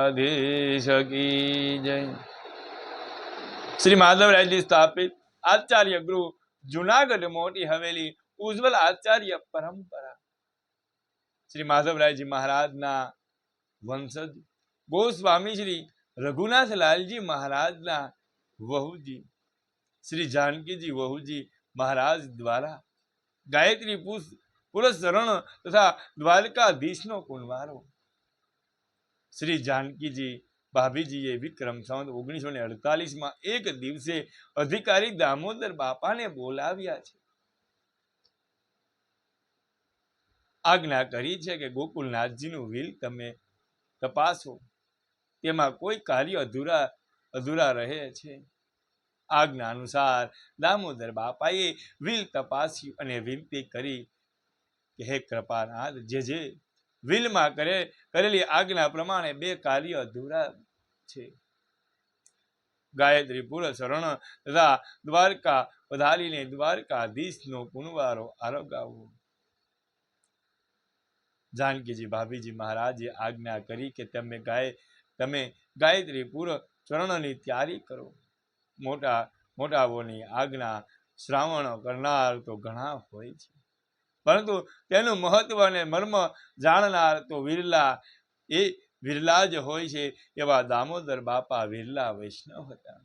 દ્વારકાધીશ કી જય। શ્રી માધવરાયજી સ્થાપિત આચાર્ય ગૃહ જુનાગઢ મોટી હવેલી ઉજ્જવલ આચાર્ય પરંપરા। શ્રી માધવરાયજી મહારાજના વંશજ ગોસ્વામી શ્રી રઘુનાથલાલજી મહારાજના વહુજી શ્રી जानकीજી વહુજી મહારાજ દ્વારા ગાયત્રી પુરસ્સરણ તથા દ્વારકાધીશનો કુંવારો। શ્રી जानकीજી ભાભીજીએ વિક્રમ સંવત 1948 એક દિવસે અધિકારી દામોદર બાપાને બોલાવ્યા છે। આજ્ઞા કરી છે કે ગોકુલનાથજીનું વિલ તમે તપાસો, તેમાં કોઈ કાર્ય અધૂરા રહે છે। આજ્ઞા અનુસાર દામોદર બાપાએ વિલ તપાસ્યું અને વિનંતી કરી કે હે કૃપાનાથ, જે વિલમાં કરેલી આજ્ઞા પ્રમાણે 2 કાર્ય અધૂરા છે। ગાયત્રી પુરસ્સરણ તથા દ્વારકા પધારીને દ્વારકાધીશનો કુંવારો આરોગાવો। जानकीજી ભાભીજી મહારાજે આજ્ઞા કરી કે તમે ગાયત્રી પુરસ્સરણની તૈયારી કરો। મોટાઓની આજ્ઞા શ્રાવણ કરનાર તો ઘણા હોય છે, પરંતુ તેનું મહત્વ અને મર્મ જાણનાર તો વિરલા જ હોય છે। એવા દામોદર બાપા વિરલા વૈષ્ણવ હતા।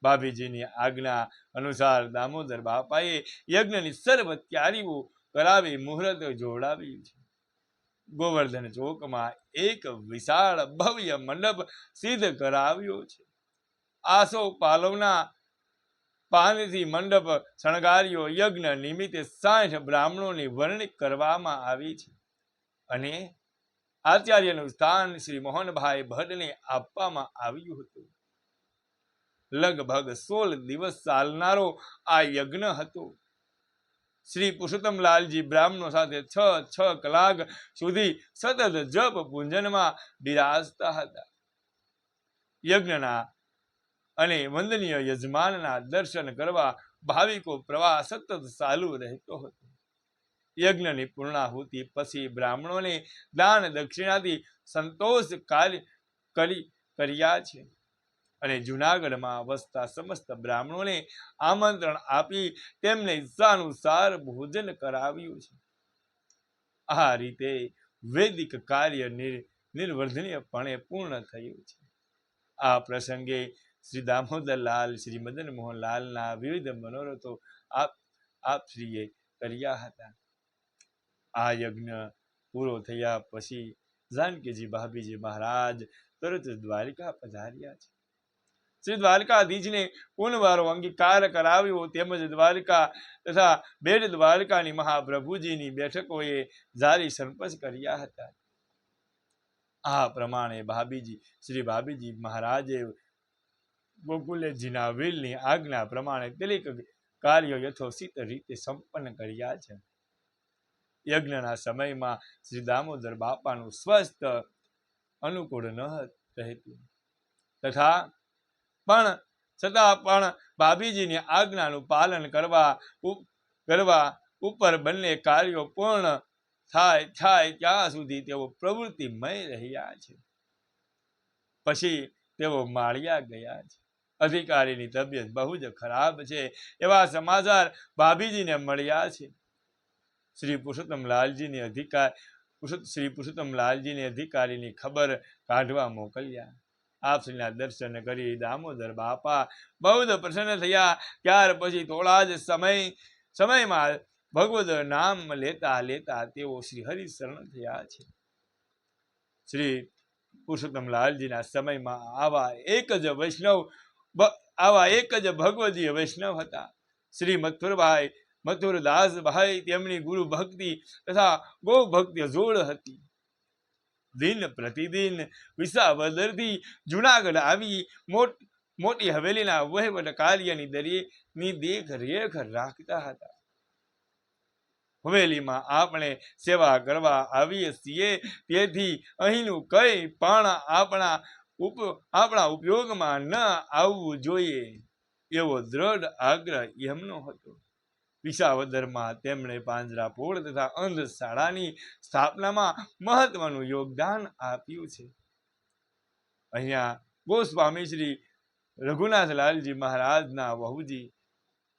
ભાભીજીની આજ્ઞા અનુસાર દામોદર બાપાએ યજ્ઞની સર્વ તૈયારીઓ કરાવી મુહૂર્ત જોડાવ્યું છે। ગોવર્ધન ચોકમાં એક વિશાળ ભવ્ય મંડપ સિદ્ધ કરાવ્યો છે। આસો પાલવના પાનથી મંડપ શણગાર્યો। યજ્ઞ નિમિત્તે 60 બ્રાહ્મણોની વરણી કરવામાં આવી છે અને આચાર્યનું સ્થાન શ્રી મોહનભાઈ ભટ્ટને આપવામાં આવ્યું હતું। લગભગ 16 દિવસ ચાલનારો આ યજ્ઞ હતો। શ્રી પુરુષોત્તમલાલજી બ્રાહ્મણો સાથે 6 કલાક સુધી સતત જપ પૂજનમાં બિરાજતા હતા। યજ્ઞના અને વંદનીય યજમાનના દર્શન કરવા ભાવિકો પ્રવાહ સતત ચાલુ રહેતો હતો। યજ્ઞની પૂર્ણાહુતિ પછી બ્રાહ્મણોને દાન દક્ષિણાથી સંતોષ કર્યા છે અને જૂનાગઢમાં વસતા સમસ્ત બ્રાહ્મણોને આમંત્રણ આપી તેમને ઈચ્છાનુસાર ભોજન કરાવ્યું છે। આ રીતે વૈદિક કાર્ય નિર્વિઘ્નપણે પૂર્ણ થયું છે। આ પ્રસંગે શ્રી દામોદરલાલ શ્રી મદન મોહનલાલના વિવિધ મનોરથો આપશ્રીએ કર્યા હતા। આ યજ્ઞ પૂરો થયા પછી जानकीજી ભાભીજી મહારાજ તરત દ્વારકા પધાર્યા છે। શ્રી દ્વારકાધીશને કુંવારો અંગીકાર કરાવ્યો તેમજ દ્વારકા તથા બેટ દ્વારકાની મહાપ્રભુજીની બેઠકોએ જારી સંપર્ક કર્યા હતા। આ પ્રમાણે શ્રી ભાભીજી મહારાજે ગોકુલજીના વિલની આજ્ઞા પ્રમાણે દરેક કાર્યો યથોચિત રીતે સંપન્ન કર્યા છે। યજ્ઞના સમયમાં શ્રી દામોદર બાપાનું સ્વાસ્થ્ય અનુકૂળ ન રહેતું, છતાં પણ ભાભીજીની આજ્ઞાનું પાલન કરવા ઉપર બંને કાર્યો પૂર્ણ થાય ત્યાં સુધી તેઓ પ્રવૃત્તિમય રહ્યા છે। પછી તેઓ માળિયા ગયા છે। અધિકારીની તબિયત બહુ જ ખરાબ છે એવા સમાચાર ભાભીજીને મળ્યા છે। શ્રી પુરુષોત્તમલાલજીને અધિકારીની ખબર કાઢવા મોકલ્યા। આપશ્રીના દર્શન કરી દામોદર બાપા બહુ જ પ્રસન્ન થયા। ત્યાર પછી થોડા જ સમયમાં ભગવદ નામ લેતા તેઓ શ્રી હરિ શરણ થયા છે। શ્રી પુરુષોત્તમલાલજીના સમયમાં આવા એક જ ભગવદીય વૈષ્ણવ હતા। શ્રી મથુરદાસભાઈ તેમની ગુરુ ભક્તિ તથા ગૌ ભક્તિ જોડ હતી। દિન પ્રતિદિન વિસાવદરથી જુનાગઢ આવી મોટી હવેલીના વહીવટ કાર્યની દેખરેખ રાખતા હતા। હવેલીમાં આપણે સેવા કરવા આવીએ છીએ, તેથી અહીંનું કંઈ પણ આપણા ઉપયોગમાં ન આવવું જોઈએ એવો દ્રઢ આગ્રહ એમનો હતો। વિસાવદરમાં તેમણે પાંજરાપોળ તથા અંધશાળાની સ્થાપનામાં મહત્વનું યોગદાન આપ્યું છે। અહીંયા ગોસ્વામી શ્રી રઘુનાથલાલજી મહારાજના વહુજી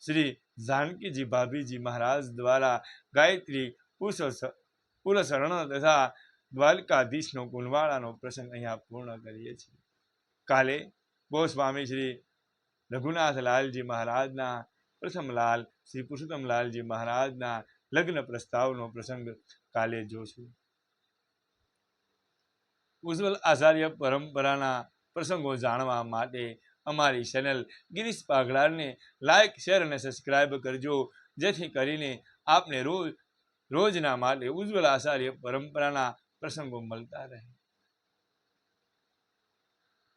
શ્રી જાનકીજી ભાભીજી મહારાજ દ્વારા ગાયત્રી પુરસરણ તથા દ્વારકાધીશનો કુંડવાળાનો પ્રસંગ અહીંયા પૂર્ણ કરીએ છીએ. કાલે ગોસ્વામી શ્રી રઘુનાથલાલજી મહારાજના પ્રથમ લાલ શ્રી પુરુષોત્તમલાલજી મહારાજના લગ્ન પ્રસ્તાવનો પ્રસંગ કાલે જોશું. ઉજ્જવલ આચાર્ય પરંપરાના પ્રસંગો જાણવા માટે અમારી ચેનલ ગિરીશ પાઘડારને લાઈક, શેર અને સબસ્ક્રાઈબ કરજો, જેથી કરીને આપને રોજના માટે ઉજ્જવલ આચાર્ય પરંપરાના પ્રસંગો મળતા રહે.